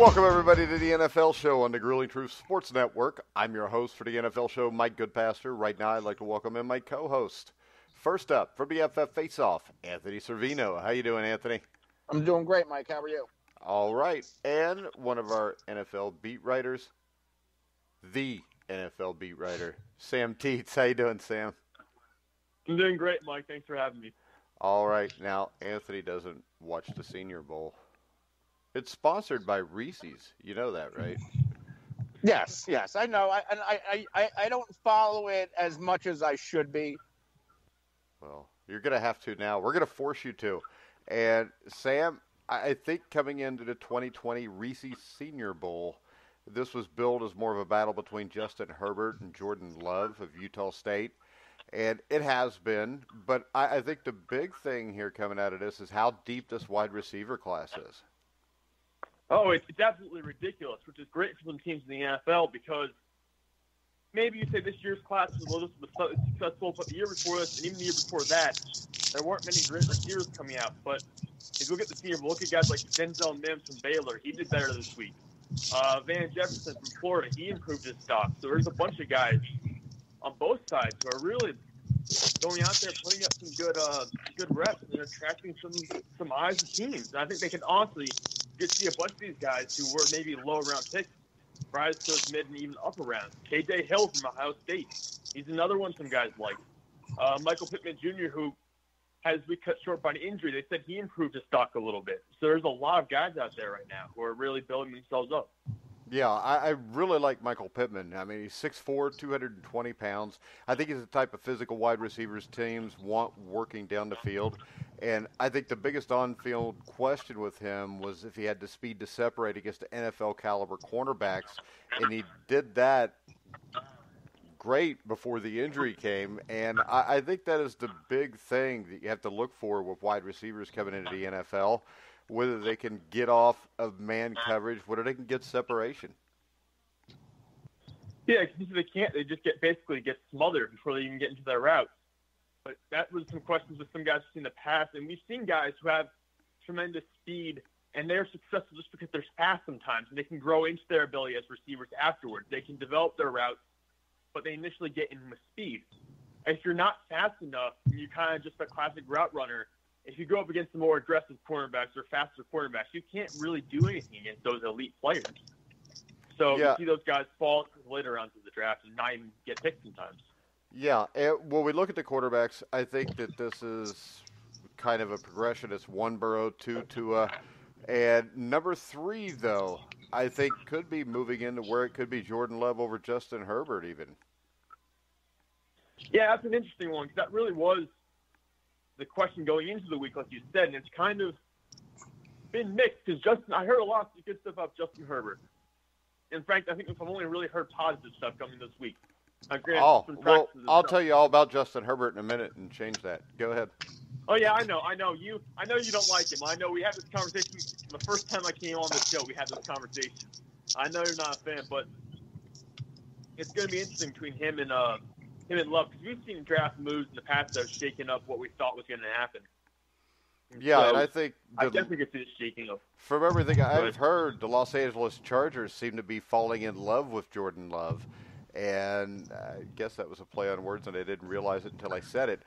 Welcome, everybody, to the NFL Show on the Grueling Truth Sports Network. I'm your host for the NFL Show, Mike Goodpaster. Right now, I'd like to welcome in my co-host. First up, from BFF Face-Off, Anthony Cervino. How you doing, Anthony? I'm doing great, Mike. How are you? All right. And one of our NFL beat writers, the NFL beat writer, Sam Teets. How you doing, Sam? I'm doing great, Mike. Thanks for having me. All right. Now, Anthony doesn't watch the Senior Bowl. It's sponsored by Reese's. You know that, right? Yes, I know. I don't follow it as much as I should be. Well, you're going to have to now. We're going to force you to. And, Sam, I think coming into the 2020 Reese's Senior Bowl, this was billed as more of a battle between Justin Herbert and Jordan Love of Utah State. And it has been. But I think the big thing here coming out of this is how deep this wide receiver class is. Oh, it's absolutely ridiculous, which is great for some teams in the NFL because maybe you say this year's class was successful, but the year before this and even the year before that, there weren't many great receivers coming out. But if you look at the team, look at guys like Denzel Mims from Baylor. He did better this week. Van Jefferson from Florida, he improved his stock. So there's a bunch of guys on both sides who are really going out there, putting up some good reps and attracting some eyes to teams. And I think they can honestly get to see a bunch of these guys who were maybe low-round picks rise to those mid and even upper rounds. KJ Hill from Ohio State, he's another one some guys like. Michael Pittman Jr., who has been cut short by an injury, they said he improved his stock a little bit. So there's a lot of guys out there right now who are really building themselves up. Yeah, I really like Michael Pittman. I mean, he's 6'4", 220 pounds. I think he's the type of physical wide receivers teams want working down the field. And I think the biggest on-field question with him was if he had the speed to separate against the NFL-caliber cornerbacks. And he did that great before the injury came. And I think that is the big thing that you have to look for with wide receivers coming into the NFL. Whether they can get off of man coverage, whether they can get separation. Yeah, because if they can't, they just basically get smothered before they even get into their routes. But that was some questions with some guys in the past, and we've seen guys who have tremendous speed, and they're successful just because they're fast sometimes, and they can grow into their ability as receivers afterwards. They can develop their routes, but they initially get in with speed. If you're not fast enough, and you're kind of just a classic route runner, if you go up against the more aggressive cornerbacks or faster cornerbacks, you can't really do anything against those elite players. So you see those guys fall later rounds of the draft and not even get picked sometimes. Yeah, and when we look at the quarterbacks, I think that this is kind of a progression. It's 1 Burrow, 2 Tua, and number 3, though, I think could be moving into where it could be Jordan Love over Justin Herbert even. Yeah, that's an interesting one because that really was the question going into the week, like you said, and it's kind of been mixed because I heard a lot of good stuff about Justin Herbert. In fact, I think I've only really heard positive stuff coming this week. I'll tell you all about Justin Herbert in a minute and change that. Go ahead. Oh yeah, I know you don't like him. I know we had this conversation the first time I came on the show. We had this conversation. I know you're not a fan, but it's going to be interesting between him and Love, because we've seen draft moves in the past that have shaken up what we thought was going to happen. And I think I definitely get this shaking up. From everything I've heard, the Los Angeles Chargers seem to be falling in love with Jordan Love, and I guess that was a play on words, and I didn't realize it until I said it.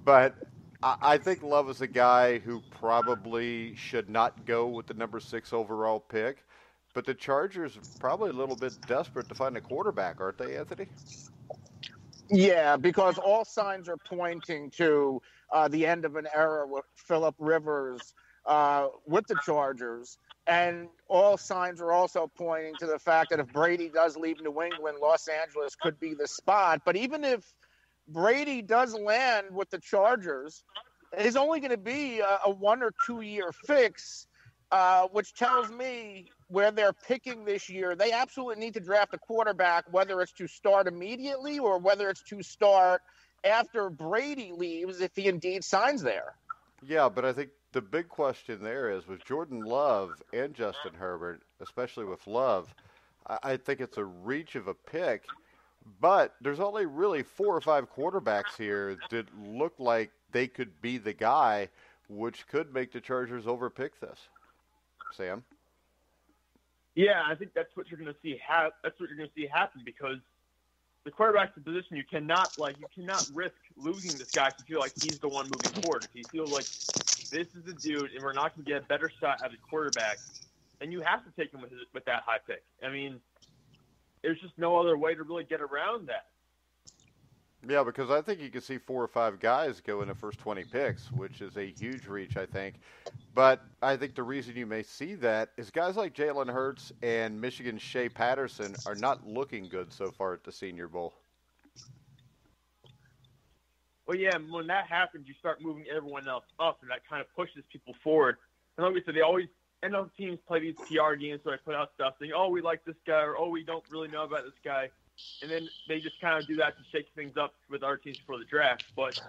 But I think Love is a guy who probably should not go with the number 6 overall pick, but the Chargers are probably a little bit desperate to find a quarterback, aren't they, Anthony? Yeah, because all signs are pointing to the end of an era with Phillip Rivers with the Chargers. And all signs are also pointing to the fact that if Brady does leave New England, Los Angeles could be the spot. But even if Brady does land with the Chargers, it's only going to be a 1 or 2 year fix, which tells me where they're picking this year, they absolutely need to draft a quarterback, whether it's to start immediately or whether it's to start after Brady leaves, if he indeed signs there. Yeah, but I think the big question there is with Jordan Love and Justin Herbert, especially with Love, I think it's a reach of a pick, but there's only really 4 or 5 quarterbacks here that look like they could be the guy, which could make the Chargers overpick this. Sam? Yeah, I think that's what you're going to see. That's what you're going to see happen because the quarterback's the position you cannot risk losing this guy if you feel like he's the one moving forward. If you feel like this is the dude and we're not going to get a better shot at the quarterback, then you have to take him with that high pick. I mean, there's just no other way to really get around that. Yeah, because I think you can see 4 or 5 guys go in the first 20 picks, which is a huge reach, I think. But I think the reason you may see that is guys like Jalen Hurts and Michigan's Shea Patterson are not looking good so far at the Senior Bowl. Well, yeah, when that happens, you start moving everyone else up, and that kind of pushes people forward. And like we said, they always end up teams play these PR games where they put out stuff saying, oh, we like this guy, or oh, we don't really know about this guy. And then they just kind of do that to shake things up with our teams before the draft. But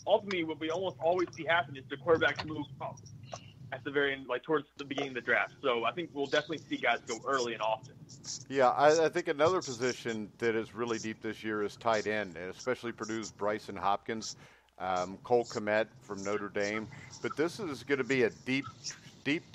ultimately, what we almost always see happen is the quarterbacks move up at the very end, like towards the beginning of the draft. So I think we'll definitely see guys go early and often. Yeah, I think another position that is really deep this year is tight end, and especially Purdue's Bryson Hopkins, Cole Kmet from Notre Dame. But this is going to be a deep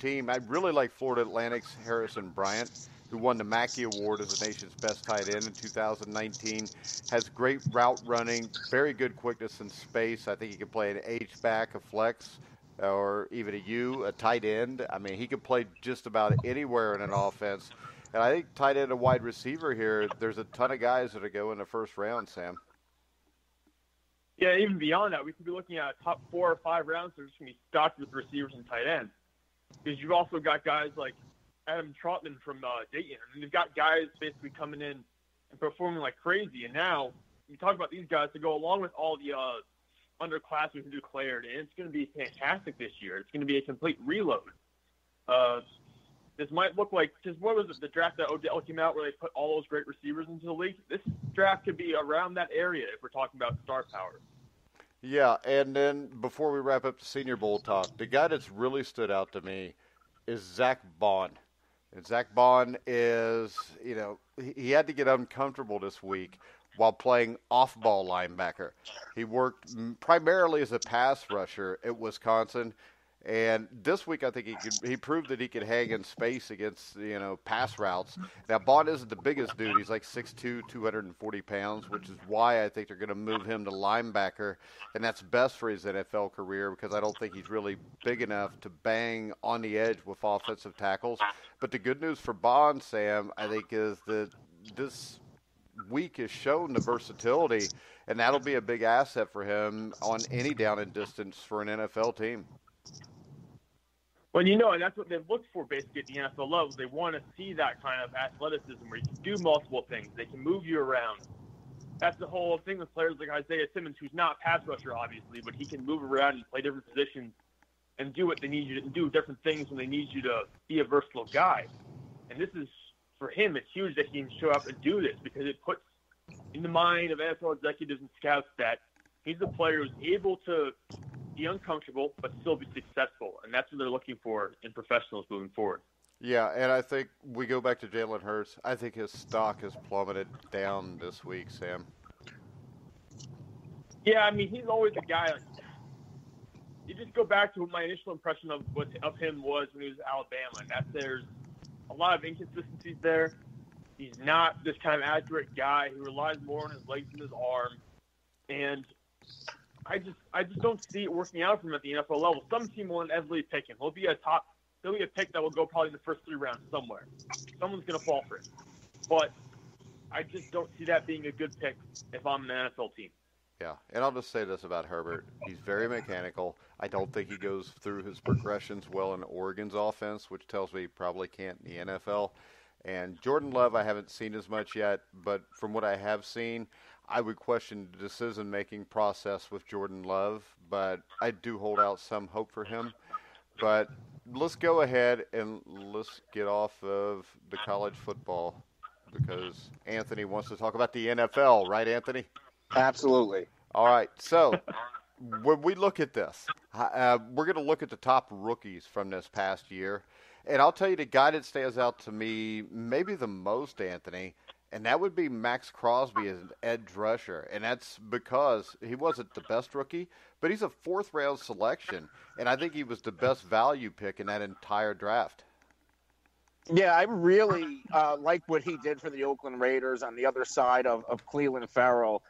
team. I really like Florida Atlantic's Harrison Bryant, who won the Mackey Award as the nation's best tight end in 2019, has great route running, very good quickness in space. I think he can play an H-back, a flex, or even a tight end. I mean, he can play just about anywhere in an offense. And I think tight end and wide receiver here, there's a ton of guys that are going in the first round, Sam. Yeah, even beyond that, we could be looking at a top 4 or 5 rounds that are just going to be stocked with receivers and tight ends. Because you've also got guys like Adam Trotman from Dayton. I mean, they've got guys basically coming in and performing like crazy. And now you talk about these guys to go along with all the underclassmen who declared, and it's going to be fantastic this year. It's going to be a complete reload. This might look like, because what was it, the draft that Odell came out where they put all those great receivers into the league? This draft could be around that area if we're talking about star power. Yeah, and then before we wrap up the Senior Bowl talk, the guy that's really stood out to me is Zach Bond. And Zach Bond is, he had to get uncomfortable this week while playing off-ball linebacker. He worked primarily as a pass rusher at Wisconsin. And this week, I think he proved that he could hang in space against, pass routes. Now, Bond isn't the biggest dude. He's like 6'2", 240 pounds, which is why I think they're going to move him to linebacker. And that's best for his NFL career because I don't think he's really big enough to bang on the edge with offensive tackles. But the good news for Bond, Sam, I think, is that this week has shown the versatility, and that'll be a big asset for him on any down and distance for an NFL team. Well, and that's what they've looked for basically at the NFL level. They want to see that kind of athleticism where you can do multiple things. They can move you around. That's the whole thing with players like Isaiah Simmons, who's not a pass rusher, obviously, but he can move around and play different positions and do what they need you to do, different things when they need you to be a versatile guy. And this is, for him, it's huge that he can show up and do this because it puts in the mind of NFL executives and scouts that he's a player who's able to be uncomfortable but still be successful, and that's what they're looking for in professionals moving forward. Yeah, and I think we go back to Jalen Hurts. I think his stock has plummeted down this week, Sam. Yeah, I mean, he's always a guy. You just go back to what my initial impression of him was when he was at Alabama, and that there's a lot of inconsistencies there. He's not this kind of accurate guy who relies more on his legs and his arm, and I just don't see it working out for him at the NFL level. Some team will inevitably pick him. He'll be a pick that will go probably in the first 3 rounds somewhere. Someone's going to fall for it. But I just don't see that being a good pick if I'm an NFL team. Yeah, and I'll just say this about Herbert. He's very mechanical. I don't think he goes through his progressions well in Oregon's offense, which tells me he probably can't in the NFL. And Jordan Love, I haven't seen as much yet, but from what I have seen, I would question the decision-making process with Jordan Love, but I do hold out some hope for him. But let's go ahead and let's get off of the college football because Anthony wants to talk about the NFL, right, Anthony? Absolutely. All right, so when we look at this, we're going to look at the top rookies from this past year. And I'll tell you the guy that stands out to me maybe the most, Anthony, and that would be Max Crosby as an edge rusher. And that's because he wasn't the best rookie, but he's a 4th-round selection. And I think he was the best value pick in that entire draft. Yeah, I really like what he did for the Oakland Raiders on the other side of Cleveland Farrell.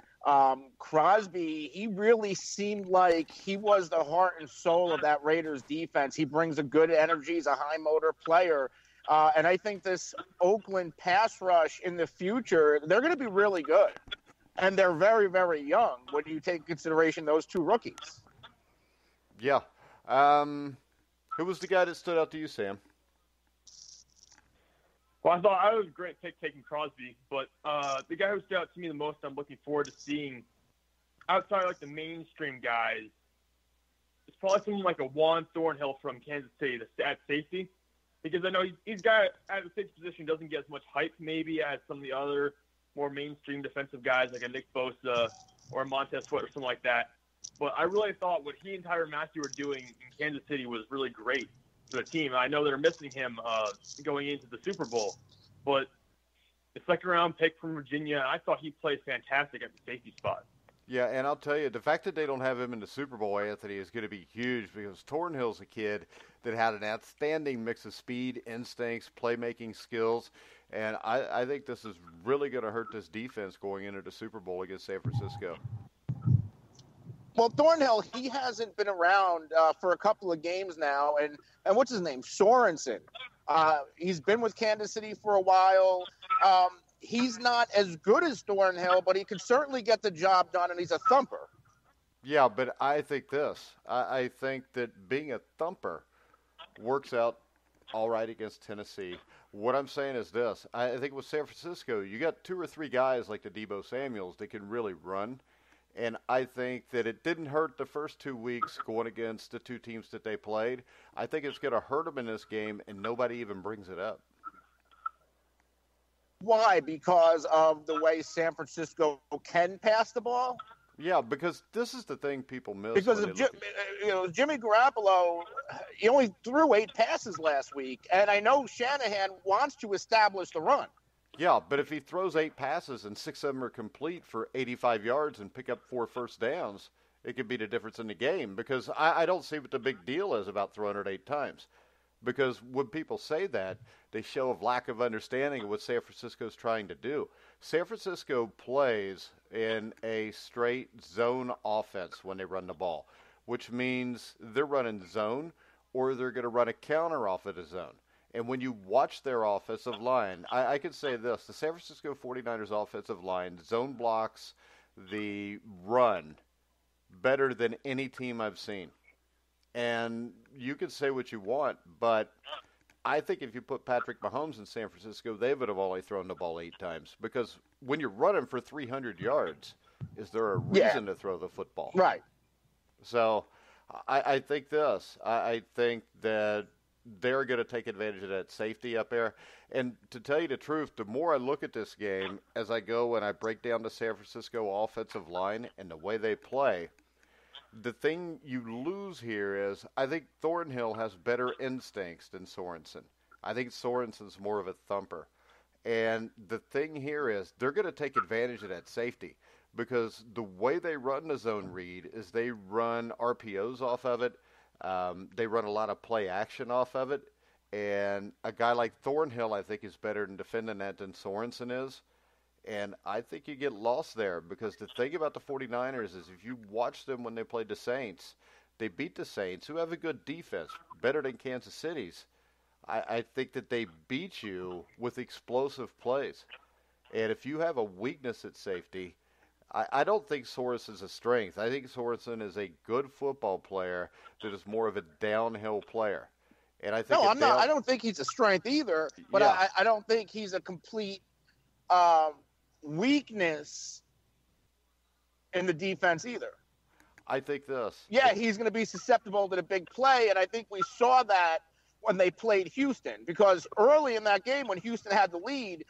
Crosby, he really seemed like he was the heart and soul of that Raiders defense. He brings a good energy. He's a high motor player. And I think this Oakland pass rush in the future, they're going to be really good. And they're very, very young when you take consideration those two rookies. Yeah. Who was the guy that stood out to you, Sam? Well, I thought I was a great pick taking Crosby, but the guy who stood out to me the most, I'm looking forward to seeing outside like the mainstream guys. It's probably someone like a Juan Thornhill from Kansas City at safety, because I know he's guy at the safety position doesn't get as much hype maybe as some of the other more mainstream defensive guys like a Nick Bosa or a Montez Sweat or something like that. But I really thought what he and Tyrann Mathieu were doing in Kansas City was really great for the team. I know they're missing him going into the Super Bowl, but the second-round pick from Virginia, I thought he played fantastic at the safety spot. Yeah, and I'll tell you, the fact that they don't have him in the Super Bowl, Anthony, is going to be huge because Thornhill's a kid that had an outstanding mix of speed, instincts, playmaking skills, and I think this is really going to hurt this defense going into the Super Bowl against San Francisco. Well, Thornhill, he hasn't been around for a couple of games now, and what's his name? Sorensen. He's been with Kansas City for a while. He's not as good as Thornhill, but he can certainly get the job done, and he's a thumper. Yeah, but I think this. I think that being a thumper works out all right against Tennessee. What I'm saying is this. I think with San Francisco, you got 2 or 3 guys like the Deebo Samuels that can really run. And I think that it didn't hurt the first 2 weeks going against the 2 teams that they played. I think it's going to hurt them in this game, and nobody even brings it up. Why? Because of the way San Francisco can pass the ball? Yeah, because this is the thing people miss. Because of Jimmy Garoppolo, he only threw 8 passes last week, and I know Shanahan wants to establish the run. Yeah, but if he throws 8 passes and 6 of them are complete for 85 yards and pick up 4 first downs, it could be the difference in the game. Because I don't see what the big deal is about throwing it 8 times. Because when people say that, they show a lack of understanding of what San Francisco is trying to do. San Francisco plays in a straight zone offense when they run the ball, which means they're running zone or they're going to run a counter off of the zone. And when you watch their offensive line, I can say this, the San Francisco 49ers offensive line zone blocks the run better than any team I've seen. And you can say what you want, but I think if you put Patrick Mahomes in San Francisco, they would have only thrown the ball 8 times. Because when you're running for 300 yards, is there a reason to throw the football? Right. So I think this. I think that they're going to take advantage of that safety up there. And to tell you the truth, the more I look at this game as I go and I break down the San Francisco offensive line and the way they play, the thing you lose here is I think Thornhill has better instincts than Sorensen. I think Sorensen's more of a thumper. And the thing here is they're going to take advantage of that safety because the way they run the zone read is they run RPOs off of it. They run a lot of play action off of it. And a guy like Thornhill, I think, is better in defending that than Sorensen is. And I think you get lost there because the thing about the 49ers is if you watch them when they played the Saints, they beat the Saints, who have a good defense, better than Kansas City's. I think that they beat you with explosive plays. And if you have a weakness at safety, I don't think Sorensen's a strength. I think Sorensen is a good football player that is more of a downhill player. And I think I don't think he's a strength either, but yeah. I don't think he's a complete weakness in the defense either. I think this. Yeah, he's going to be susceptible to the big play, and I think we saw that when they played Houston, because early in that game when Houston had the lead,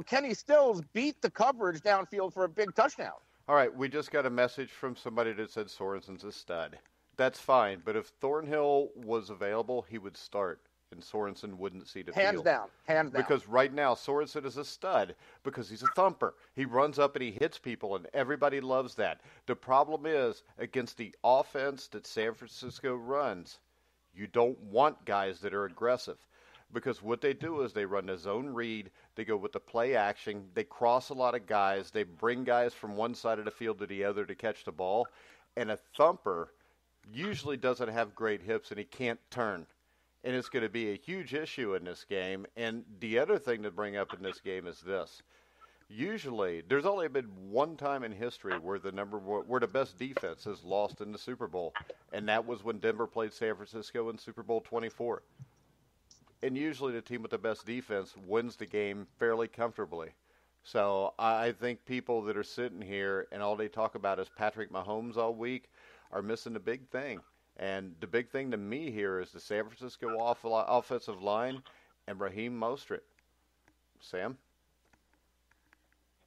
Kenny Stills beat the coverage downfield for a big touchdown. All right, we just got a message from somebody that said Sorensen's a stud. That's fine, but if Thornhill was available, he would start, and Sorensen wouldn't see the field. Hands down. Because right now, Sorensen is a stud because he's a thumper. He runs up and he hits people, and everybody loves that. The problem is, against the offense that San Francisco runs, you don't want guys that are aggressive because what they do is they run the zone read, they go with the play action, they cross a lot of guys, they bring guys from one side of the field to the other to catch the ball, and a thumper usually doesn't have great hips and he can't turn. And it's going to be a huge issue in this game. And the other thing to bring up in this game is this. Usually, there's only been one time in history where the best defense has lost in the Super Bowl, and that was when Denver played San Francisco in Super Bowl 24. And usually the team with the best defense wins the game fairly comfortably. So I think people that are sitting here and all they talk about is Patrick Mahomes all week are missing the big thing. And the big thing to me here is the San Francisco offensive line and Raheem Mostert. Sam?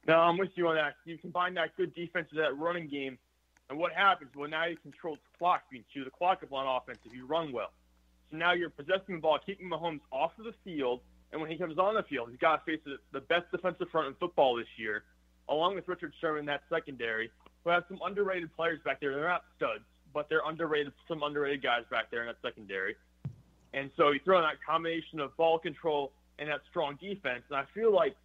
No, I'm with you on that. You combine that good defense with that running game, and what happens? Well, now you control the clock. You can chew the clock up on offense if you run well. So now you're possessing the ball, keeping Mahomes off of the field, and when he comes on the field, he's got to face the best defensive front in football this year, along with Richard Sherman in that secondary, who have some underrated players back there. They're not studs, but they're some underrated guys back there in that secondary. And so you throw in that combination of ball control and that strong defense, and I feel like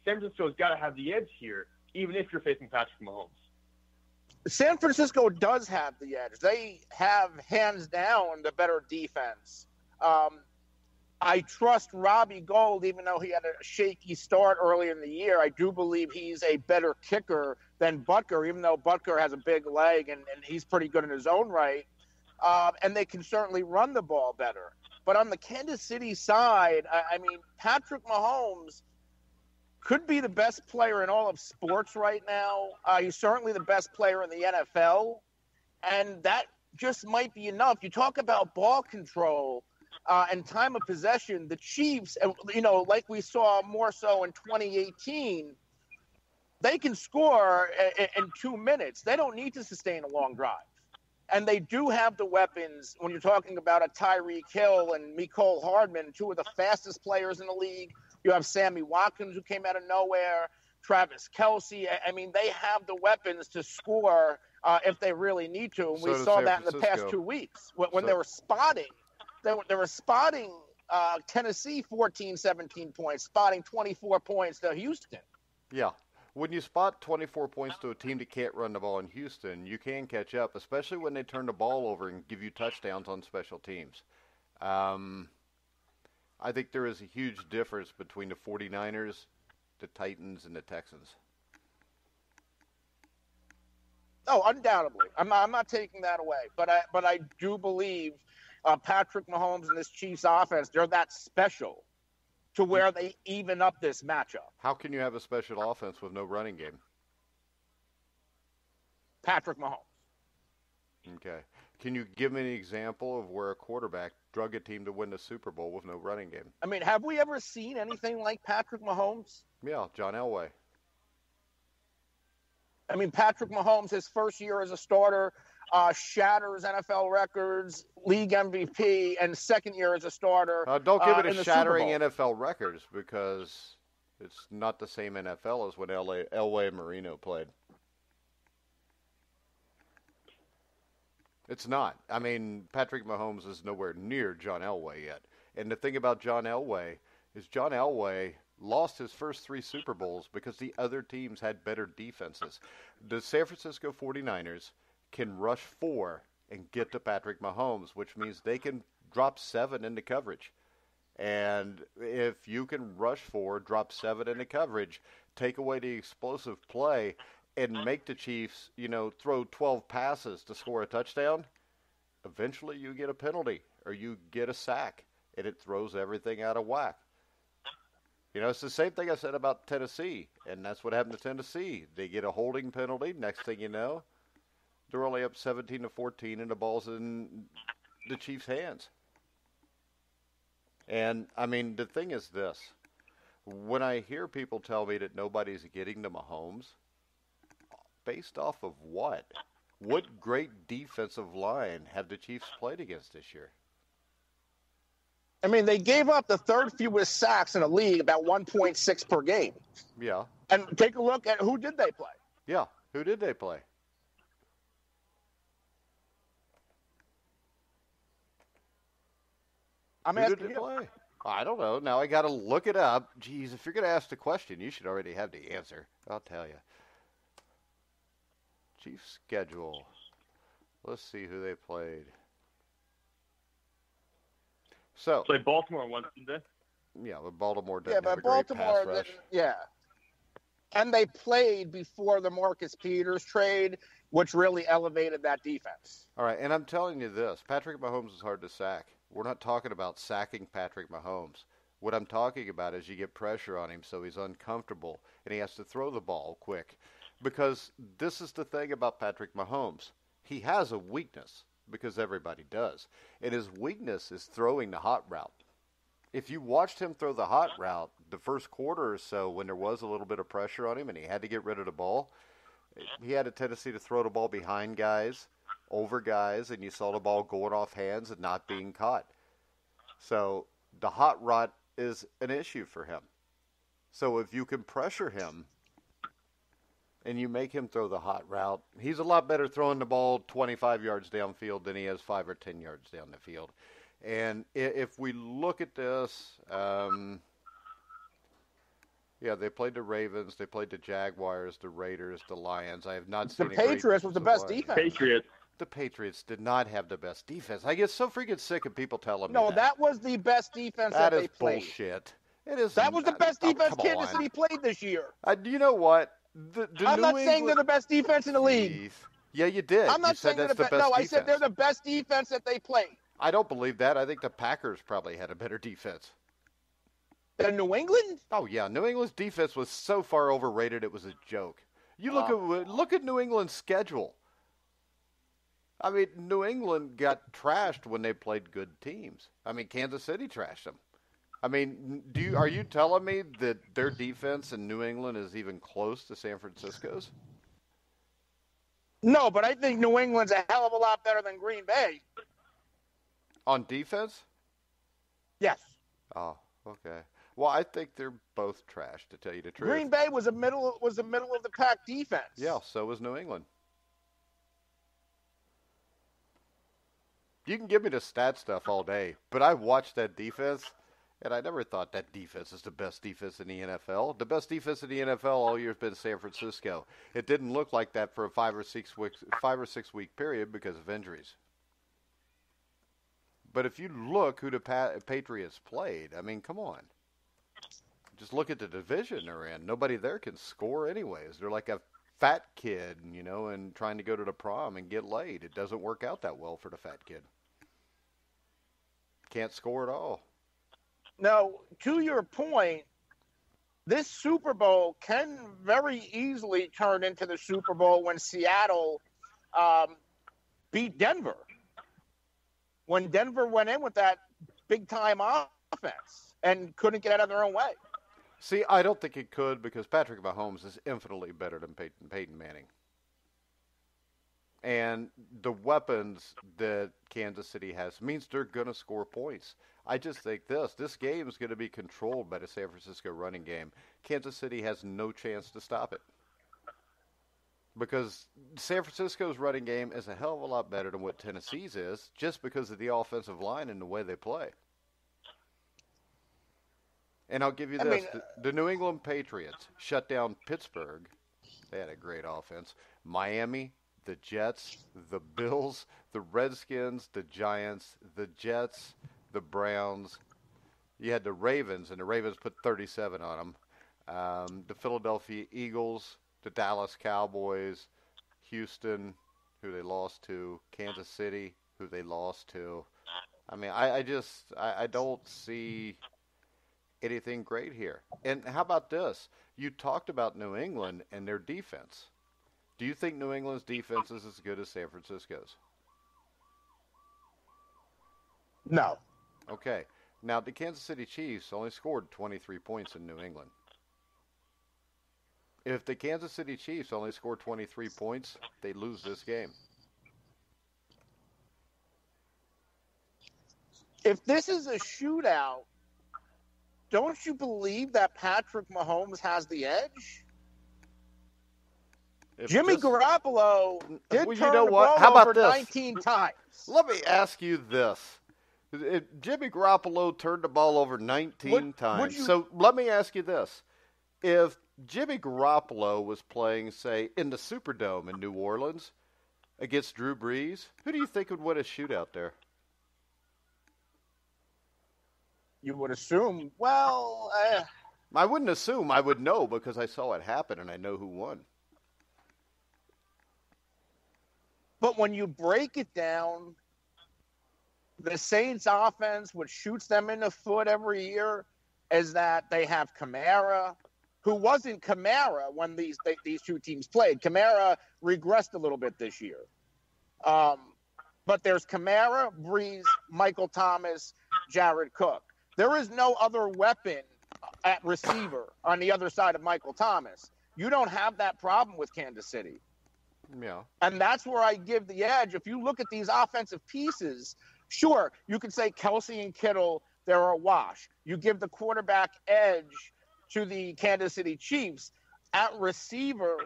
San Francisco's got to have the edge here, even if you're facing Patrick Mahomes. San Francisco does have the edge. They have, hands down, the better defense. I trust Robbie Gould, even though he had a shaky start early in the year. I do believe he's a better kicker than Butker, even though Butker has a big leg and he's pretty good in his own right. And they can certainly run the ball better. But on the Kansas City side, I mean, Patrick Mahomes could be the best player in all of sports right now. He's certainly the best player in the NFL. And that just might be enough. You talk about ball control and time of possession. The Chiefs, like we saw more so in 2018, they can score in 2 minutes. They don't need to sustain a long drive. And they do have the weapons when you're talking about a Tyreek Hill and Mecole Hardman, two of the fastest players in the league. You have Sammy Watkins, who came out of nowhere, Travis Kelce. I mean, they have the weapons to score if they really need to. And we saw that in the past 2 weeks when they were spotting. They were spotting Tennessee 14, 17 points, spotting 24 points to Houston. Yeah. When you spot 24 points to a team that can't run the ball in Houston, you can catch up, especially when they turn the ball over and give you touchdowns on special teams. I think there is a huge difference between the 49ers, the Titans, and the Texans. Oh, undoubtedly. I'm not taking that away. But I do believe Patrick Mahomes and this Chiefs offense, they're that special to where they even up this matchup. How can you have a special offense with no running game? Patrick Mahomes. Okay. Can you give me an example of where a quarterback drug a team to win the Super Bowl with no running game? I mean, have we ever seen anything like Patrick Mahomes? Yeah, John Elway. I mean, Patrick Mahomes, his first year as a starter, shatters NFL records, league MVP, and second year as a starter. Don't give it a shattering NFL records because it's not the same NFL as when Elway and Marino played. It's not. I mean, Patrick Mahomes is nowhere near John Elway yet. And the thing about John Elway is John Elway lost his first 3 Super Bowls because the other teams had better defenses. The San Francisco 49ers can rush 4 and get to Patrick Mahomes, which means they can drop 7 into coverage. And if you can rush 4, drop 7 into coverage, take away the explosive play, and make the Chiefs, throw 12 passes to score a touchdown, eventually you get a penalty or you get a sack, and it throws everything out of whack. It's the same thing I said about Tennessee, and that's what happened to Tennessee. They get a holding penalty. Next thing you know, they're only up 17-14, and the ball's in the Chiefs' hands. And, I mean, the thing is this. When I hear people tell me that nobody's getting to Mahomes, based off of what? What great defensive line have the Chiefs played against this year? I mean, they gave up the third fewest sacks in the league, about 1.6 per game. Yeah. And take a look at who did they play. Yeah, who did they play? I'm who asking did they you. play? I don't know. Now I got to look it up. Geez, if you're going to ask the question, you should already have the answer. I'll tell you. Chiefs schedule. Let's see who they played. So Played Baltimore on Wednesday. Yeah, but Baltimore doesn't Yeah, have but a great Baltimore, pass rush. yeah. And they played before the Marcus Peters trade, which really elevated that defense. All right, and I'm telling you this, Patrick Mahomes is hard to sack. We're not talking about sacking Patrick Mahomes. What I'm talking about is you get pressure on him so he's uncomfortable and he has to throw the ball quick. Because this is the thing about Patrick Mahomes. He has a weakness, because everybody does. And his weakness is throwing the hot route. If you watched him throw the hot route the first quarter or so when there was a little bit of pressure on him and he had to get rid of the ball, he had a tendency to throw the ball behind guys, over guys, and you saw the ball going off hands and not being caught. So the hot route is an issue for him. So if you can pressure him and you make him throw the hot route, he's a lot better throwing the ball 25 yards downfield than he is 5 or 10 yards down the field. And if we look at this, they played the Ravens, they played the Jaguars, the Raiders, the Lions. I have not seen the Patriots was the best defense. Patriots. The Patriots did not have the best defense. I get so freaking sick of people telling me No, that was the best defense that they played. That is bullshit. It is. That was the best defense Kansas Kansas City played this year. You know what? I'm not saying they're the best defense in the league. Yeah, you did. I'm not saying they're the best. No, I said they're the best defense that they played. I don't believe that. I think the Packers probably had a better defense. Than New England? Oh, yeah. New England's defense was so far overrated it was a joke. You look at New England's schedule. I mean, New England got trashed when they played good teams. I mean, Kansas City trashed them. I mean, are you telling me that their defense in New England is even close to San Francisco's? No, but I think New England's a hell of a lot better than Green Bay. On defense? Yes. Oh, okay. Well, I think they're both trash, to tell you the truth. Green Bay was a middle of the pack defense. Yeah, so was New England. You can give me the stat stuff all day, but I watched that defense, and I never thought that defense is the best defense in the NFL. The best defense in the NFL all year has been San Francisco. It didn't look like that for a 5 or 6 week period because of injuries. But if you look who the Patriots played, I mean, come on. Just look at the division they're in. Nobody there can score anyways. They're like a fat kid, and trying to go to the prom and get laid. It doesn't work out that well for the fat kid. Can't score at all. Now, to your point, this Super Bowl can very easily turn into the Super Bowl when Seattle beat Denver. When Denver went in with that big-time offense and couldn't get out of their own way. See, I don't think it could because Patrick Mahomes is infinitely better than Peyton Manning. And the weapons that Kansas City has means they're going to score points. I just think this game is going to be controlled by the San Francisco running game. Kansas City has no chance to stop it. Because San Francisco's running game is a hell of a lot better than what Tennessee's is just because of the offensive line and the way they play. And I'll give you this. The New England Patriots shut down Pittsburgh. They had a great offense. Miami, the Jets, the Bills, the Redskins, the Giants, the Jets, the Browns. You had the Ravens, and the Ravens put 37 on them. The Philadelphia Eagles, the Dallas Cowboys, Houston, who they lost to, Kansas City, who they lost to. I mean, I don't see anything great here. And how about this? You talked about New England and their defense. Do you think New England's defense is as good as San Francisco's? No. Okay. Now, the Kansas City Chiefs only scored 23 points in New England. If the Kansas City Chiefs only score 23 points, they lose this game. If this is a shootout, don't you believe that Patrick Mahomes has the edge? Jimmy Garoppolo did turn the ball over 19 times. Let me ask you this. Jimmy Garoppolo turned the ball over 19 times. So let me ask you this. If Jimmy Garoppolo was playing, say, in the Superdome in New Orleans against Drew Brees, who do you think would win a shootout there? You would assume, well... I wouldn't assume. I would know because I saw it happen and I know who won. But when you break it down, the Saints offense, which shoots them in the foot every year, is that they have Kamara, who wasn't Kamara when these two teams played. Kamara regressed a little bit this year. But there's Kamara, Breeze, Michael Thomas, Jared Cook. There is no other weapon at receiver on the other side of Michael Thomas. You don't have that problem with Kansas City. Yeah. And that's where I give the edge. If you look at these offensive pieces, sure, you could say Kelsey and Kittle, they're a wash. You give the quarterback edge to the Kansas City Chiefs. At receiver,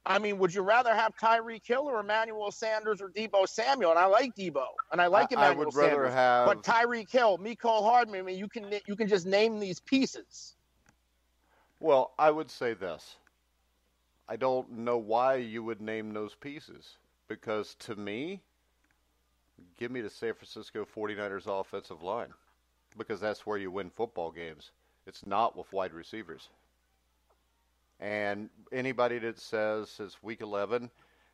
I mean, would you rather have Tyreek Hill or Emmanuel Sanders or Deebo Samuel? And I like Deebo, and I like Emmanuel Sanders. I would rather have... But Tyreek Hill, Mecole Hardman, I mean, you can just name these pieces. Well, I would say this. I don't know why you would name those pieces. Because to me, give me the San Francisco 49ers offensive line. Because that's where you win football games. It's not with wide receivers. And anybody that says since Week 11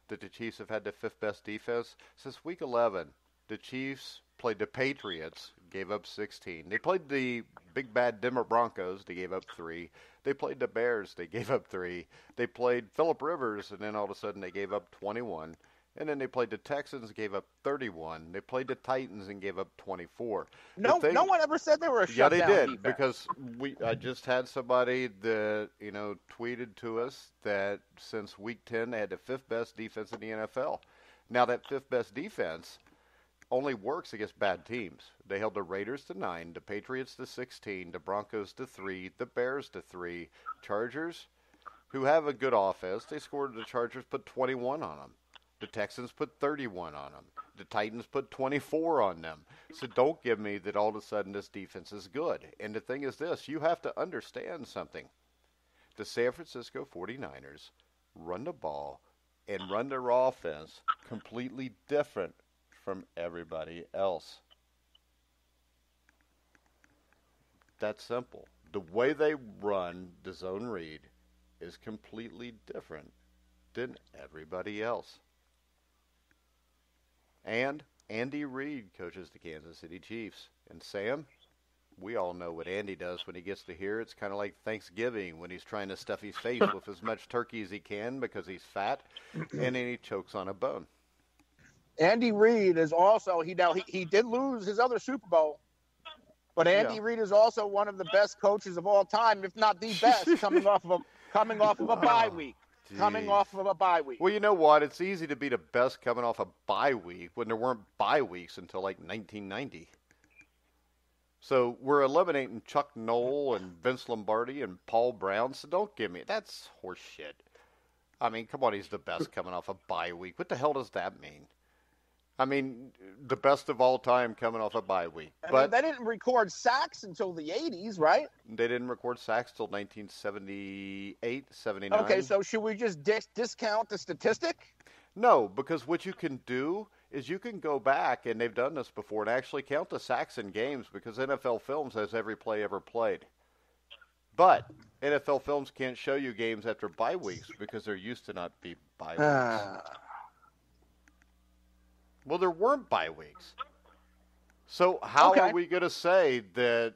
that the Chiefs have had the fifth best defense, since Week 11, the Chiefs played the Patriots, gave up 16. They played the big bad Denver Broncos, they gave up 3. They played the Bears, they gave up 3. They played Phillip Rivers, and then all of a sudden they gave up 21. And then they played the Texans, gave up 31. They played the Titans and gave up 24. No one ever said they were a shutdown defense. Yeah, they did, defense. because I just had somebody that, tweeted to us that since Week 10 they had the fifth best defense in the NFL. Now that fifth best defense only works against bad teams. They held the Raiders to 9, the Patriots to 16, the Broncos to 3, the Bears to 3, Chargers, who have a good offense, they scored the Chargers, put 21 on them. The Texans put 31 on them. The Titans put 24 on them. So don't give me that all of a sudden this defense is good. And the thing is this, you have to understand something. The San Francisco 49ers run the ball and run their offense completely different from everybody else. That's simple. The way they run the zone read is completely different than everybody else. And Andy Reid coaches the Kansas City Chiefs. And Sam, we all know what Andy does when he gets to here. It's kind of like Thanksgiving when he's trying to stuff his face with as much turkey as he can because he's fat, and then he chokes on a bone. Andy Reid is also he did lose his other Super Bowl, but Andy Reid is also one of the best coaches of all time, if not the best, coming off of a bye week. Jeez. Coming off of a bye week. Well, you know what? It's easy to be the best coming off a bye week when there weren't bye weeks until like 1990. So we're eliminating Chuck Noll and Vince Lombardi and Paul Brown. So don't give me that's horse shit. I mean, come on, he's the best coming off a bye week. What the hell does that mean? I mean, the best of all time coming off a bye week. But they didn't record sacks until the 80s, right? They didn't record sacks till 1978, 79. Okay, so should we just discount the statistic? No, because what you can do is you can go back, and they've done this before, and actually count the sacks in games because NFL Films has every play ever played. But NFL Films can't show you games after bye weeks because there used to not be bye weeks. Well, there weren't bye weeks. So how are we going to say that,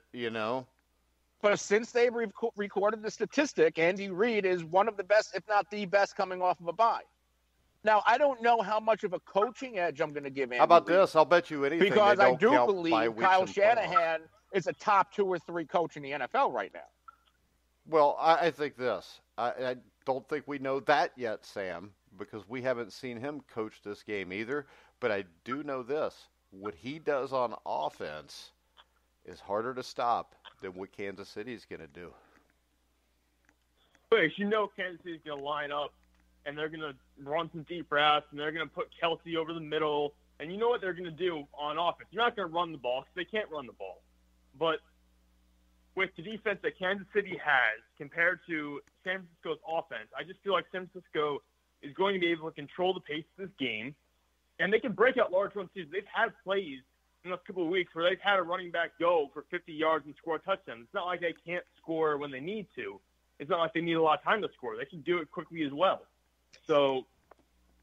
But since they've recorded the statistic, Andy Reid is one of the best, if not the best, coming off of a bye. Now, I don't know how much of a coaching edge I'm going to give Andy How about Reid, this? I'll bet you anything. Because I do believe Kyle Shanahan is a top 2 or 3 coach in the NFL right now. Well, I think this. I don't think we know that yet, Sam, because we haven't seen him coach this game either. But I do know this. What he does on offense is harder to stop than what Kansas City is going to do. But Kansas City's going to line up, and they're going to run some deep routes, and they're going to put Kelsey over the middle, And you know what they're going to do on offense. You're not going to run the ball because they can't run the ball. But with the defense that Kansas City has compared to San Francisco's offense, I just feel like San Francisco is going to be able to control the pace of this game. And they can break out large run seasons. They've had plays in the last couple of weeks where they've had a running back go for 50 yards and score a touchdown. It's not like they can't score when they need to. It's not like they need a lot of time to score. They can do it quickly as well. So,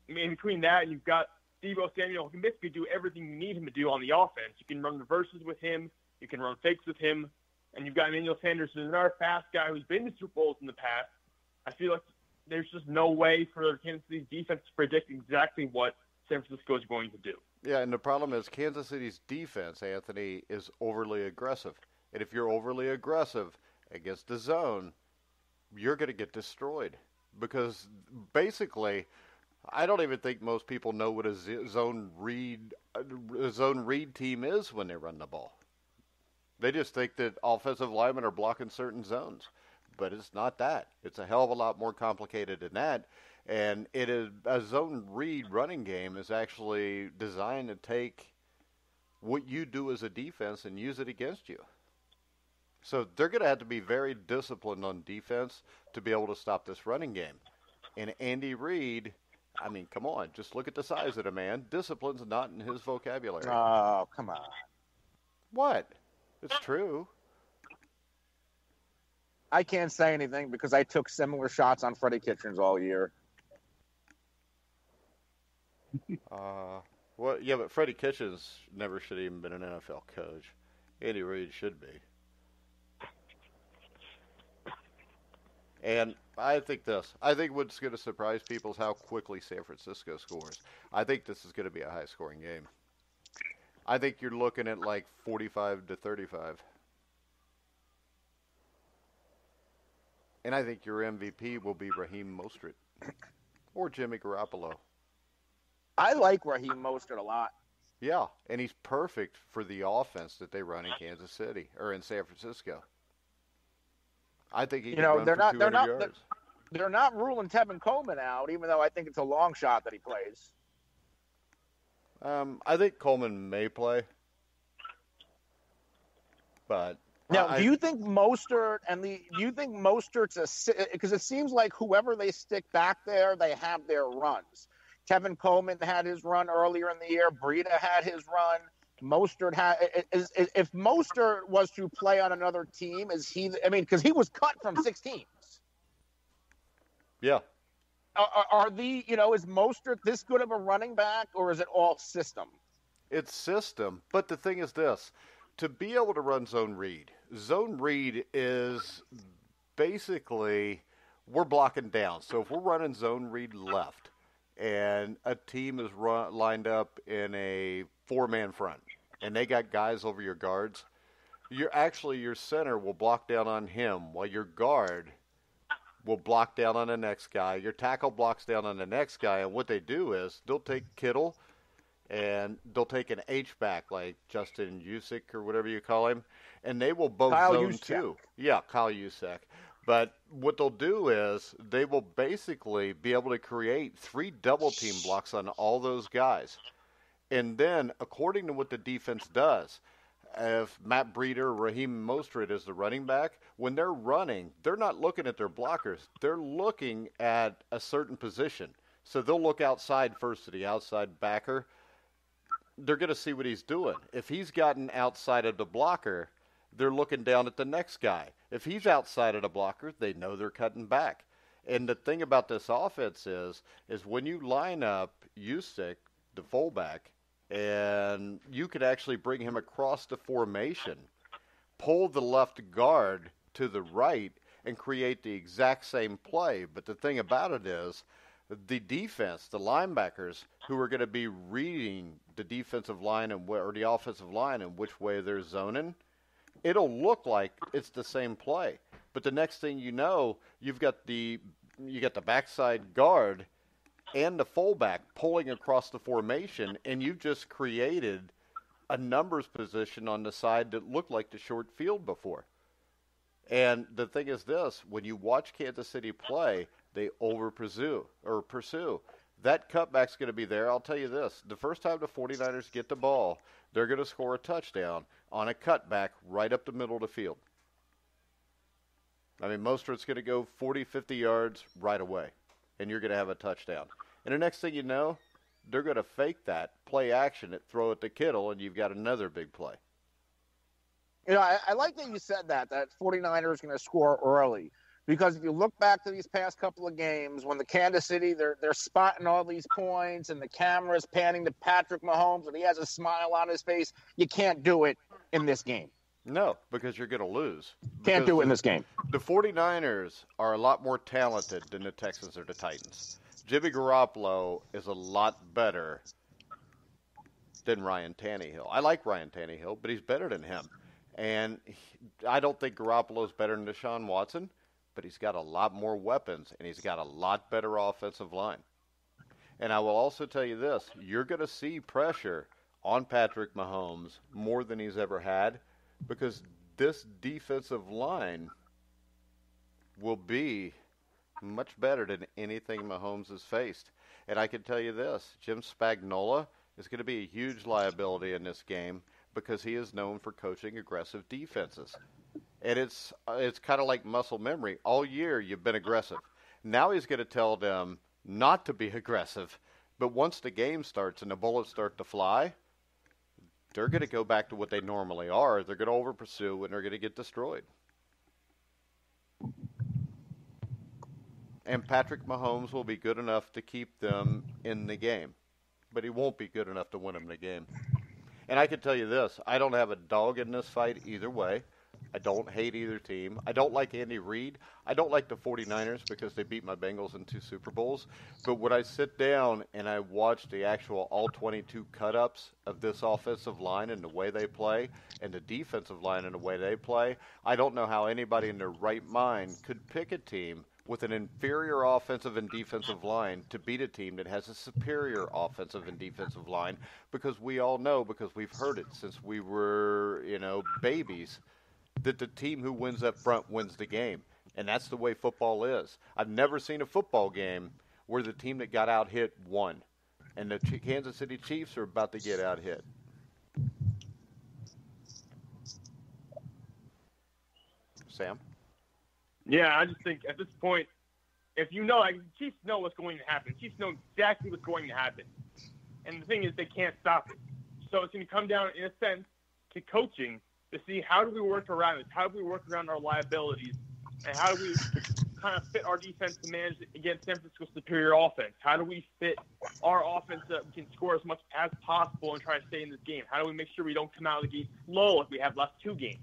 I mean, between that and you've got Deebo Samuel, who can basically do everything you need him to do on the offense. You can run reverses with him. You can run fakes with him. And you've got Emmanuel Sanders, who's another fast guy who's been to Super Bowls in the past. I feel like there's just no way for Kansas City's defense to predict exactly what San Francisco is going to do. Yeah, and the problem is Kansas City's defense, Anthony, is overly aggressive. And if you're overly aggressive against the zone, you're going to get destroyed. Because basically, I don't even think most people know what a zone read team is when they run the ball. They just think that offensive linemen are blocking certain zones. But it's not that. It's a hell of a lot more complicated than that. And it is a zone read running game is actually designed to take what you do as a defense and use it against you. So they're going to have to be very disciplined on defense to be able to stop this running game. And Andy Reid, I mean, come on, just look at the size of the man. Discipline's not in his vocabulary. Oh, come on. What? It's true. I can't say anything because I took similar shots on Freddie Kitchens all year. Well, yeah, but Freddie Kitchens never should have even been an NFL coach. Andy Reid should be. And I think what's going to surprise people is how quickly San Francisco scores. I think this is going to be a high-scoring game. I think you're looking at like 45-35. And I think your MVP will be Raheem Mostert or Jimmy Garoppolo. I like Raheem Mostert a lot. Yeah, and he's perfect for the offense that they run in Kansas City or in San Francisco. I think he can run for 200 yards. They're not ruling Tevin Coleman out, even though I think it's a long shot that he plays. I think Coleman may play, but now, do you think Mostert's because it seems like whoever they stick back there, they have their runs. Tevin Coleman had his run earlier in the year. Breida had his run. Mostert had. If Mostert was to play on another team, is he? I mean, because he was cut from 6 teams. Yeah. Is Mostert this good of a running back, or is it all system? It's system, but the thing is this: to be able to run zone read is basically we're blocking down. So if we're running zone read left, and a team is lined up in a 4-man front, and they got guys over your guards, your center will block down on him while your guard will block down on the next guy. Your tackle blocks down on the next guy, and what they do is they'll take Kittle and they'll take an H-back like Justin Juszczyk or whatever you call him, and they will both zone too. Yeah, Kyle Juszczyk. But what they'll do is they will basically be able to create 3 double-team blocks on all those guys. And then, according to what the defense does, if Matt Breida or Raheem Mostert is the running back, when they're running, they're not looking at their blockers. They're looking at a certain position. So they'll look outside first to the outside backer. They're going to see what he's doing. If he's gotten outside of the blocker, they're looking down at the next guy. If he's outside of the blocker, they know they're cutting back. And the thing about this offense is when you line up Juszczyk, the fullback, and you could actually bring him across the formation, pull the left guard to the right, and create the exact same play. But the thing about it is the defense, the linebackers, who are going to be reading the defensive line or the offensive line and which way they're zoning, it'll look like it's the same play. But the next thing you know, you got the backside guard and the fullback pulling across the formation, and you've just created a numbers position on the side that looked like the short field before. And the thing is this, when you watch Kansas City play, they pursue. That cutback's going to be there. I'll tell you this. The first time the 49ers get the ball, they're going to score a touchdown on a cutback right up the middle of the field. I mean, Mostert's going to go 40, 50 yards right away, and you're going to have a touchdown. And the next thing you know, they're going to fake that, play action, it, throw it to Kittle, and you've got another big play. You know, I like that you said that 49ers going to score early. Because if you look back to these past couple of games, when the Kansas City, they're spotting all these points and the camera's panning to Patrick Mahomes and he has a smile on his face, you can't do it in this game. No, because you're going to lose. Can't do it in this game. The 49ers are a lot more talented than the Texans or the Titans. Jimmy Garoppolo is a lot better than Ryan Tannehill. I like Ryan Tannehill, but he's better than him. And I don't think Garoppolo's better than Deshaun Watson, but he's got a lot more weapons, and he's got a lot better offensive line. And I will also tell you this, you're going to see pressure on Patrick Mahomes more than he's ever had, because this defensive line will be much better than anything Mahomes has faced. And I can tell you this, Jim Spagnuolo is going to be a huge liability in this game because he is known for coaching aggressive defenses. And it's kind of like muscle memory. All year you've been aggressive. Now he's going to tell them not to be aggressive. But once the game starts and the bullets start to fly, they're going to go back to what they normally are. They're going to over-pursue, and they're going to get destroyed. And Patrick Mahomes will be good enough to keep them in the game. But he won't be good enough to win them the game. And I can tell you this, I don't have a dog in this fight either way. I don't hate either team. I don't like Andy Reid. I don't like the 49ers because they beat my Bengals in 2 Super Bowls. But when I sit down and I watch the actual all 22 cut-ups of this offensive line and the way they play and the defensive line and the way they play, I don't know how anybody in their right mind could pick a team with an inferior offensive and defensive line to beat a team that has a superior offensive and defensive line, because we all know, because we've heard it since we were, babies, that the team who wins up front wins the game. And that's the way football is. I've never seen a football game where the team that got out-hit won. And the Kansas City Chiefs are about to get out-hit. Sam? Yeah, I just think at this point, if you know, the Chiefs know what's going to happen. The Chiefs know exactly what's going to happen. And the thing is, they can't stop it. So it's going to come down, in a sense, to coaching to see how do we work around it, how do we work around our liabilities, and how do we kind of fit our defense to manage against San Francisco's superior offense? How do we fit our offense that we can score as much as possible and try to stay in this game? How do we make sure we don't come out of the gate slow like we have last 2 games?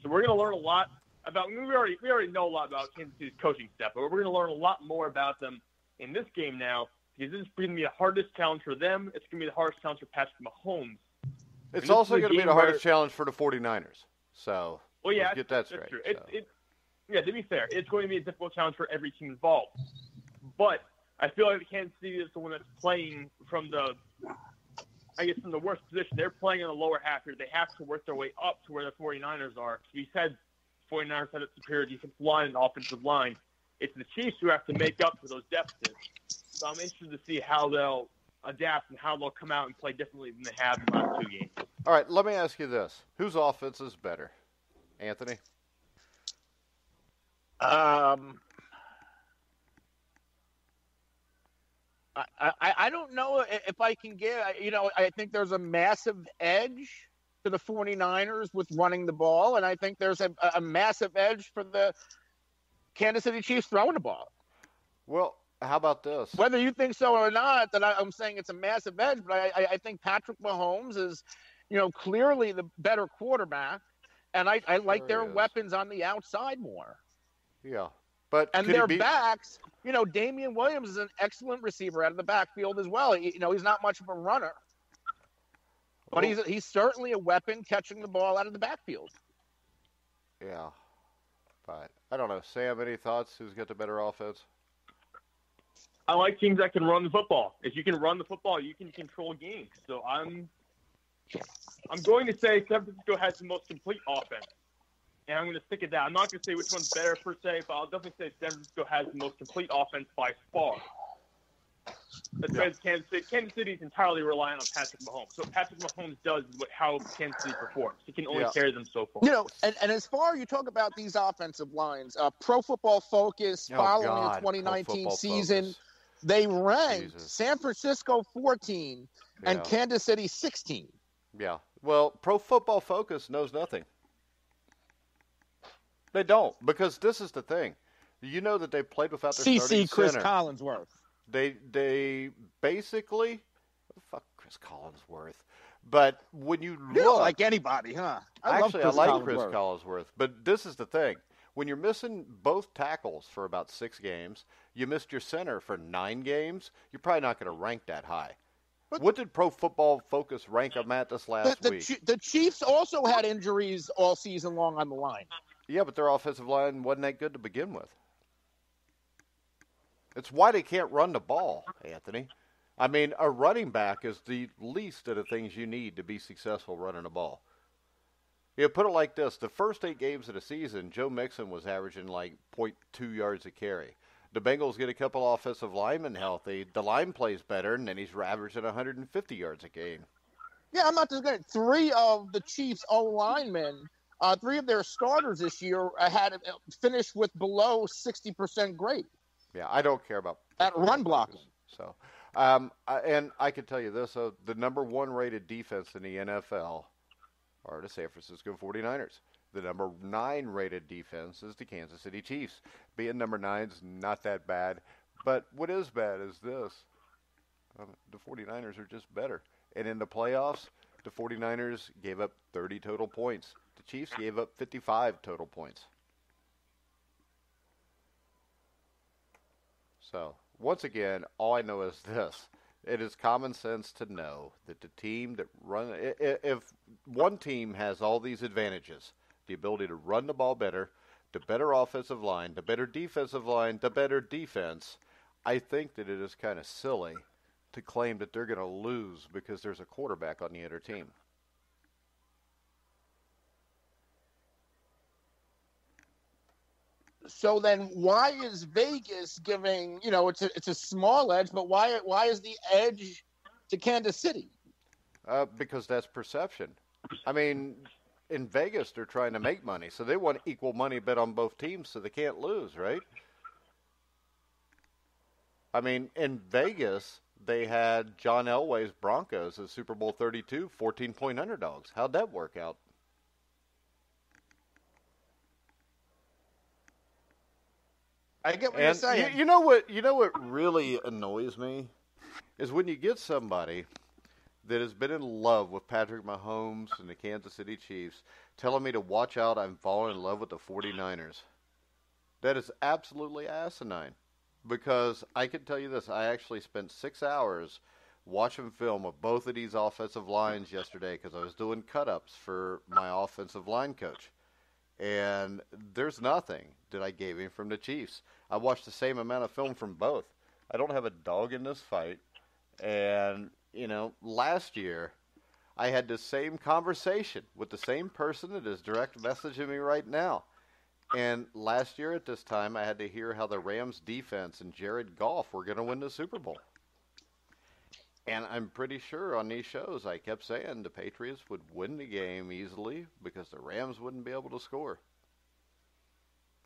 So we're going to learn a lot about. We already know a lot about Kansas City's coaching staff, but we're going to learn a lot more about them in this game now, because this is going to be the hardest challenge for them. It's going to be the hardest challenge for Patrick Mahomes. It's also going to be the hardest challenge for the 49ers. So let's get that straight. That's true. Yeah, to be fair, it's going to be a difficult challenge for every team involved. But I feel like the Kansas City is the one that's playing from the worst position. They're playing in the lower half here. They have to work their way up to where the 49ers are. We said 49ers had a superior defensive line and offensive line. It's the Chiefs who have to make up for those deficits. So I'm interested to see how they'll adapt and how they'll come out and play differently than they have in the last 2 games. All right, let me ask you this. Whose offense is better? Anthony? I don't know if I can get, I think there's a massive edge to the 49ers with running the ball, and I think there's a massive edge for the Kansas City Chiefs throwing the ball. Well, how about this? Whether you think so or not, that I'm saying it's a massive edge, but I think Patrick Mahomes is, clearly the better quarterback, and I like their weapons on the outside more. Yeah. And their backs, Damian Williams is an excellent receiver out of the backfield as well. He's not much of a runner, but he's certainly a weapon catching the ball out of the backfield. Yeah. But I don't know. Sam, any thoughts? Who's got the better offense? I like teams that can run the football. If you can run the football, you can control games. So I'm going to say San Francisco has the most complete offense. And I'm going to stick at that. I'm not going to say which one's better per se, but I'll definitely say San Francisco has the most complete offense by far. because Kansas City is entirely reliant on Patrick Mahomes. So what Patrick Mahomes does is how Kansas City performs. He can only carry them so far. You know, and as far as you talk about these offensive lines, Pro Football Focus following the 2019 season, they ranked San Francisco 14 and Kansas City 16. Yeah. Well, Pro Football Focus knows nothing. They don't, because this is the thing. You know that they played without their starting Chris center. Collinsworth. They basically fuck Chris Collinsworth. But when you look, you don't like anybody, huh? I like Chris Collinsworth. But this is the thing. When you're missing both tackles for about 6 games, you missed your center for 9 games, you're probably not going to rank that high. But what did Pro Football Focus rank them at this last week? The Chiefs also had injuries all season long on the line. Yeah, but their offensive line wasn't that good to begin with. It's why they can't run the ball, Anthony. I mean, a running back is the least of the things you need to be successful running the ball. You put it like this. The first 8 games of the season, Joe Mixon was averaging like 0.2 yards a carry. The Bengals get a couple offensive linemen healthy. The line plays better, and then he's averaging 150 yards a game. Yeah, I'm not just going to. 3 of the Chiefs' O-linemen, 3 of their starters this year had finished with below 60% grade. Yeah, I don't care about that run blocking. So, and I can tell you this: the number 1 rated defense in the NFL are the San Francisco 49ers. The number 9 rated defense is the Kansas City Chiefs. Being number 9 is not that bad, but what is bad is this: the 49ers are just better. And in the playoffs, the 49ers gave up 30 total points. The Chiefs gave up 55 total points. So, once again, all I know is this. It is common sense to know that the team that if one team has all these advantages, the ability to run the ball better, the better offensive line, the better defensive line, the better defense, I think that it is kind of silly to claim that they're going to lose because there's a quarterback on the other team. So then why is Vegas giving, it's a small edge, but why is the edge to Kansas City? Because that's perception. I mean, in Vegas, they're trying to make money, so they want equal money bet on both teams so they can't lose, right? I mean, in Vegas, they had John Elway's Broncos as Super Bowl 32, 14-point underdogs. How'd that work out? I get what you're saying. You know what really annoys me is when you get somebody that has been in love with Patrick Mahomes and the Kansas City Chiefs telling me to watch out, I'm falling in love with the 49ers. That is absolutely asinine. Because I can tell you this, I actually spent 6 hours watching film of both of these offensive lines yesterday because I was doing cut-ups for my offensive line coach. And there's nothing that I gave him from the Chiefs. I watched the same amount of film from both. I don't have a dog in this fight. And, last year I had the same conversation with the same person that is direct messaging me right now. And last year at this time I had to hear how the Rams defense and Jared Goff were going to win the Super Bowl. And I'm pretty sure on these shows I kept saying the Patriots would win the game easily because the Rams wouldn't be able to score.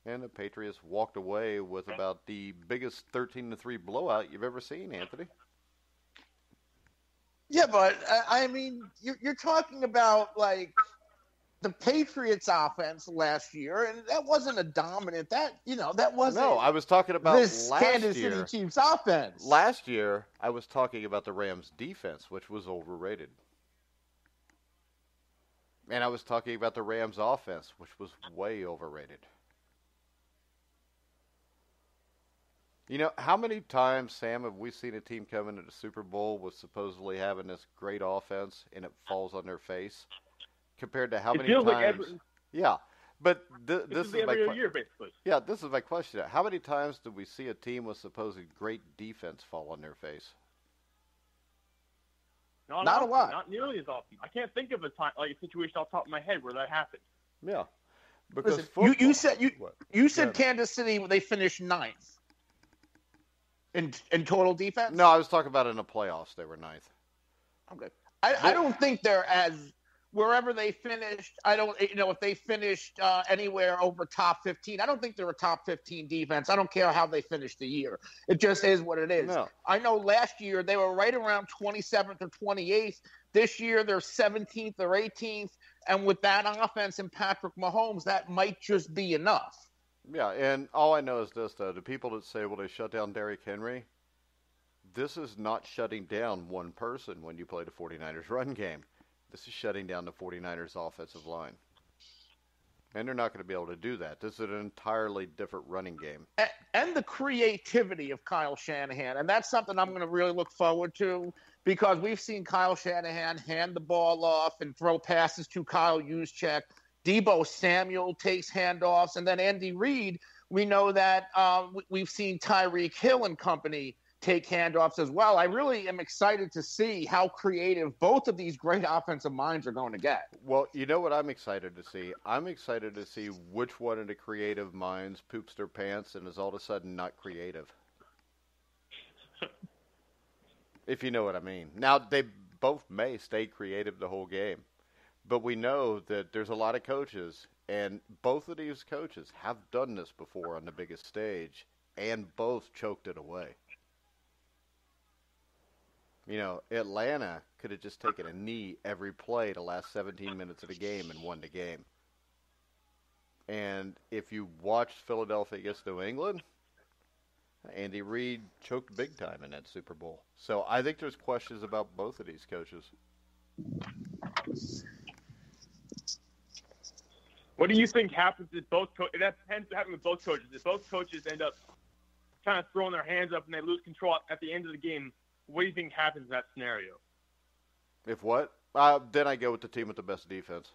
And the Patriots walked away with about the biggest 13-3 blowout you've ever seen, Anthony. Yeah, but, I mean, you're talking about, like, the Patriots offense last year, and that wasn't a dominant. That wasn't. No, I was talking about this last Kansas year. City Chiefs offense. Last year, I was talking about the Rams defense, which was overrated. And I was talking about the Rams offense, which was way overrated. How many times, Sam, have we seen a team come into the Super Bowl with supposedly having this great offense and it falls on their face? Compared to how many times? Like Everton. Yeah, but this is my every year, basically. Yeah, this is my question. How many times did we see a team with supposed great defense fall on their face? Not a lot. Not nearly as often. I can't think of a situation off the top of my head where that happened. Yeah, because listen, you said Kansas City, they finished 9th. in total defense? No, I was talking about in the playoffs. They were ninth. Okay. I don't think they're as wherever they finished. I don't, if they finished anywhere over top 15, I don't think they're a top 15 defense. I don't care how they finished the year. It just is what it is. No. I know last year they were right around 27th or 28th. This year they're 17th or 18th. And with that offense and Patrick Mahomes, that might just be enough. Yeah, and all I know is this, though. The people that say, well, they shut down Derrick Henry, this is not shutting down one person when you play the 49ers run game. This is shutting down the 49ers offensive line. And they're not going to be able to do that. This is an entirely different running game. And the creativity of Kyle Shanahan. And that's something I'm going to really look forward to because we've seen Kyle Shanahan hand the ball off and throw passes to Kyle Juszczyk. Deebo Samuel takes handoffs. And then Andy Reid, we know that we've seen Tyreek Hill and company take handoffs as well. I really am excited to see how creative both of these great offensive minds are going to get. Well, you know what I'm excited to see? I'm excited to see which one of the creative minds poops their pants and is all of a sudden not creative. If you know what I mean. Now, they both may stay creative the whole game. But we know that there's a lot of coaches, and both of these coaches have done this before on the biggest stage, and both choked it away. You know, Atlanta could have just taken a knee every play the last 17 minutes of the game and won the game. And if you watched Philadelphia against New England, Andy Reid choked big time in that Super Bowl. So I think there's questions about both of these coaches. What do you think happens if both coaches? That depends what happens with both coaches. If both coaches end up kind of throwing their hands up and they lose control at the end of the game, what do you think happens in that scenario? If what? Then I go with the team with the best defense.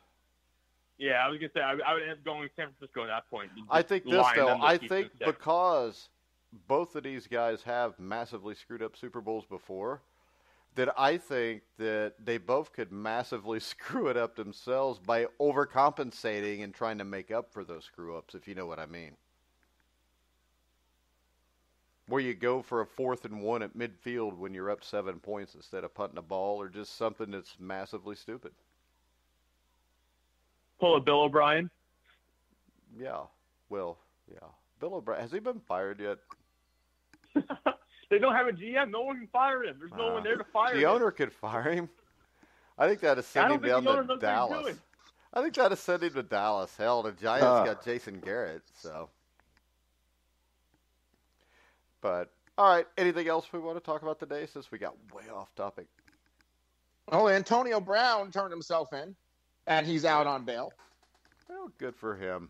Yeah, I was going to say, I would end up going with San Francisco at that point. I think this, though, I think because both of these guys have massively screwed up Super Bowls before, that I think that they both could massively screw it up themselves by overcompensating and trying to make up for those screw-ups, if you know what I mean. Where you go for a 4th and 1 at midfield when you're up 7 points instead of punting a ball, or just something that's massively stupid. Pull a Bill O'Brien? Yeah. Well, yeah. Bill O'Brien, has he been fired yet? They don't have a GM. No one can fire him. There's no one there to fire him. The owner could fire him. I think that is sending him down to Dallas. I think that is sending him to Dallas. Hell, the Giants got Jason Garrett, so. But, all right, anything else we want to talk about today since we got way off topic? Oh, Antonio Brown turned himself in, and he's out on bail. Well, good for him.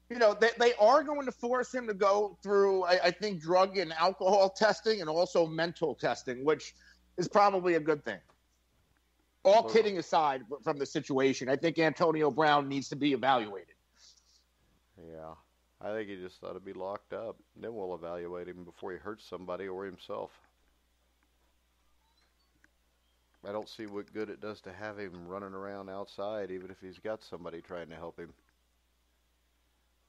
You know, they are going to force him to go through, I think, drug and alcohol testing and also mental testing, which is probably a good thing. All kidding aside from the situation, I think Antonio Brown needs to be evaluated. Yeah. I think he just ought to be locked up. Then we'll evaluate him before he hurts somebody or himself. I don't see what good it does to have him running around outside, even if he's got somebody trying to help him.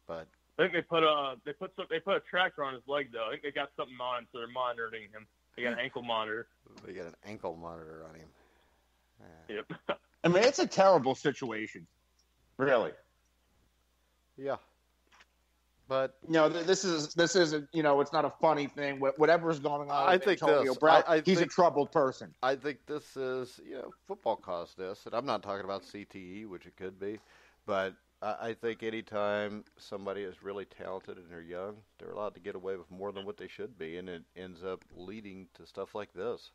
But I think they put a tracker on his leg though. I think they got something on, so they're monitoring him. They got an ankle monitor. They got an ankle monitor on him. Yep. I mean, it's a terrible situation, really. Yeah. But this is it's not a funny thing. Whatever's going on, I think Antonio Brown, he's a troubled person. I think this is football caused this, and I'm not talking about CTE, which it could be, but I think anytime somebody is really talented and they're young, they're allowed to get away with more than what they should be, and it ends up leading to stuff like this.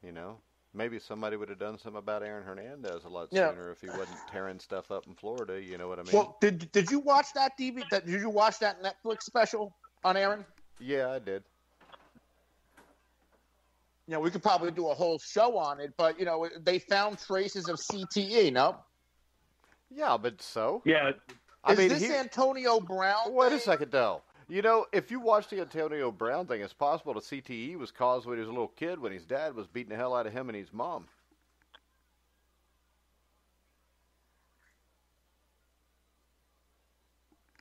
You know? Maybe somebody would have done something about Aaron Hernandez a lot sooner if he wasn't tearing stuff up in Florida. You know what I mean? Well, did you watch that Did you watch that Netflix special on Aaron? Yeah, I did. We could probably do a whole show on it, but they found traces of CTE. No. Yeah, but so. Yeah. Is this Antonio Brown? Wait a second, though. If you watch the Antonio Brown thing, it's possible the CTE was caused when he was a little kid when his dad was beating the hell out of him and his mom.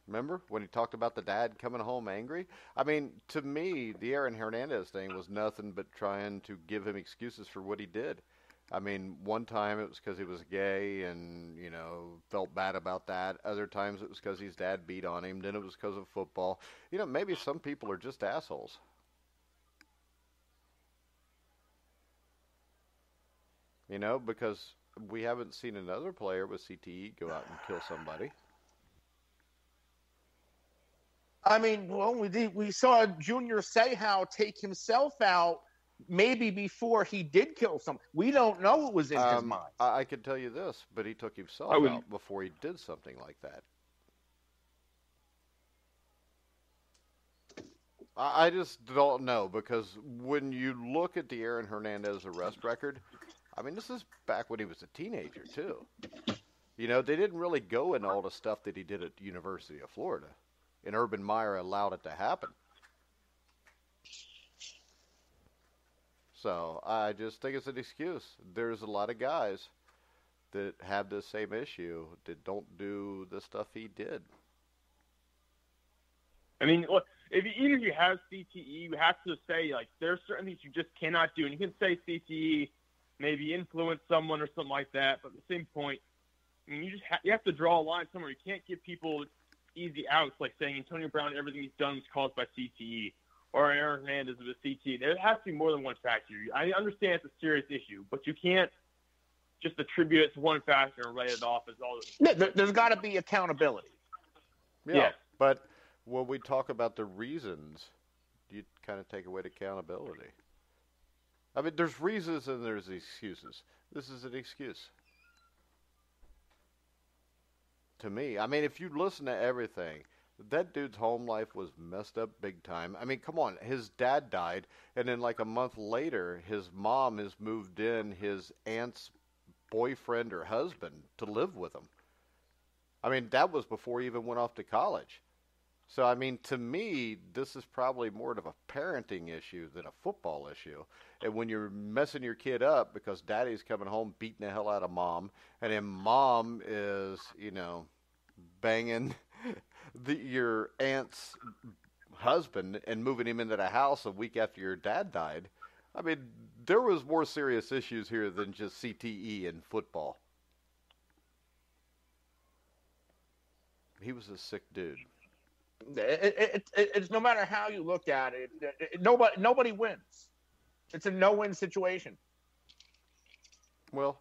Remember when he talked about the dad coming home angry? I mean, to me, the Aaron Hernandez thing was nothing but trying to give him excuses for what he did. I mean, one time it was because he was gay and, felt bad about that. Other times it was because his dad beat on him. Then it was because of football. Maybe some people are just assholes. Because we haven't seen another player with CTE go out and kill somebody. I mean, well, we saw Junior Seau take himself out maybe before he did kill someone. We don't know what was in his mind. I can tell you this, but he took himself out before he did something like that. I just don't know, because when you look at the Aaron Hernandez arrest record, I mean, this is back when he was a teenager, too. They didn't really go into all the stuff that he did at the University of Florida. And Urban Meyer allowed it to happen. So I just think it's an excuse. There's a lot of guys that have the same issue that don't do the stuff he did. I mean, look, even if you have CTE, you have to say, there are certain things you just cannot do. And you can say CTE maybe influence someone or something like that, but at the same point, I mean, you have to draw a line somewhere. You can't give people easy outs, like saying Antonio Brown, everything he's done was caused by CTE, or Aaron Hernandez with CTE. There has to be more than one factor. I understand it's a serious issue, but you can't just attribute it to one factor and write it off as all. There's got to be accountability. Yeah, but when we talk about the reasons, you kind of take away the accountability. I mean, there's reasons and there's excuses. This is an excuse. To me, I mean, if you listen to everything, that dude's home life was messed up big time. I mean, come on, his dad died, and then like a month later, his mom has moved in his aunt's boyfriend or husband to live with him. I mean, that was before he even went off to college. So, I mean, to me, this is probably more of a parenting issue than a football issue. And when you're messing your kid up because daddy's coming home beating the hell out of mom, and then mom is, banging your aunt's husband and moving him into the house a week after your dad died, I mean, there was more serious issues here than just CTE and football. He was a sick dude. It's no matter how you look at it, nobody wins. It's a no-win situation. Well,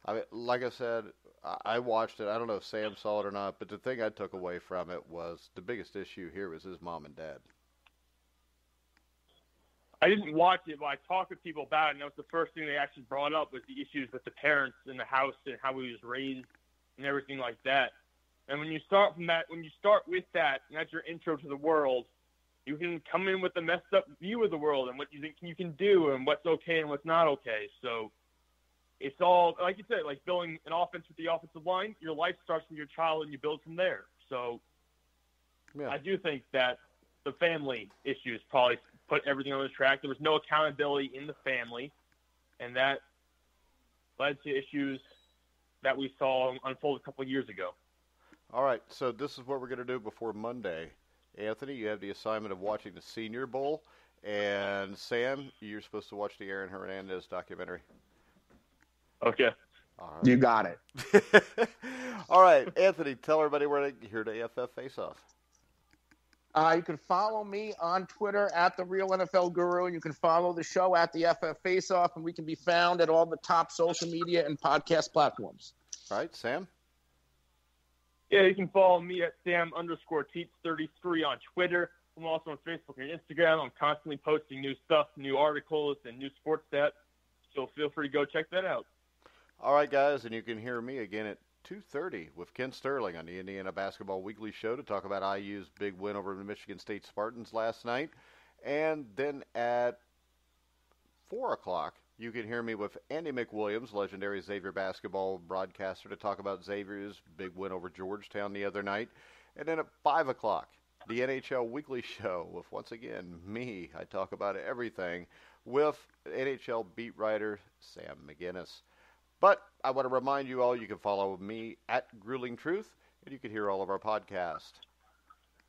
I mean, like I said, I watched it. I don't know if Sam saw it or not, but the thing I took away from it was the biggest issue here was his mom and dad. I didn't watch it, but I talked with people about it, and that was the first thing they actually brought up was the issues with the parents in the house and how he was raised and everything like that. And when you start from that, when you start with that, and that's your intro to the world, you can come in with a messed up view of the world and what you think you can do and what's okay and what's not okay. So it's all, like you said, like building an offense with the offensive line. Your life starts from your child and you build from there. So yeah. I do think that the family issues probably put everything on the track. There was no accountability in the family, and that led to issues that we saw unfold a couple of years ago. All right, so this is what we're going to do before Monday. Anthony, you have the assignment of watching the Senior Bowl, and Sam, you're supposed to watch the Aaron Hernandez documentary. Okay. All right. You got it. All right, Anthony, tell everybody where they hear the AFF Face-Off. You can follow me on Twitter at The Real NFL Guru. You can follow the show at the FF Face-Off, and we can be found at all the top social media and podcast platforms. All right, Sam? Yeah, you can follow me at Sam_Teets33 on Twitter. I'm also on Facebook and Instagram. I'm constantly posting new stuff, new articles, and new sports stats. So feel free to go check that out. All right, guys, and you can hear me again at 2:30 with Ken Sterling on the Indiana Basketball Weekly Show to talk about IU's big win over the Michigan State Spartans last night. And then at 4 o'clock, you can hear me with Andy McWilliams, legendary Xavier basketball broadcaster, to talk about Xavier's big win over Georgetown the other night. And then at 5 o'clock, the NHL Weekly Show with, once again, me. I talk about everything with NHL beat writer Sam McGinnis. But I want to remind you all, you can follow me at Grueling Truth, and you can hear all of our podcasts.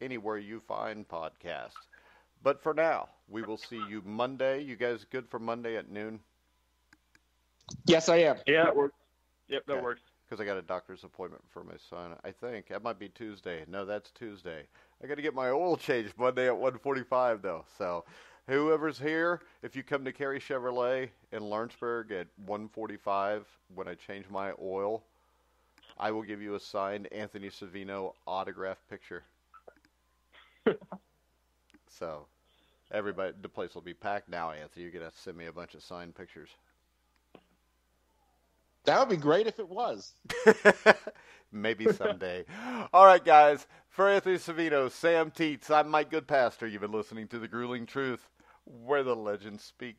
anywhere you find podcasts. But for now, we will see you Monday. You guys good for Monday at noon? Yes, I am. Yeah, it works. Yep, that Okay. works. Because I got a doctor's appointment for my son. I think that might be Tuesday. No, that's Tuesday. I got to get my oil changed Monday at 1:45 though. So, whoever's here, if you come to Cary Chevrolet in Lawrenceburg at 1:45 when I change my oil, I will give you a signed Anthony Cervino autograph picture. So, everybody, the place will be packed now. Anthony, you're gonna send me a bunch of signed pictures. That would be great if it was. Maybe someday. All right, guys. For Anthony Cervino, Sam Teets, I'm Mike Goodpaster. You've been listening to The Grueling Truth, where the legends speak.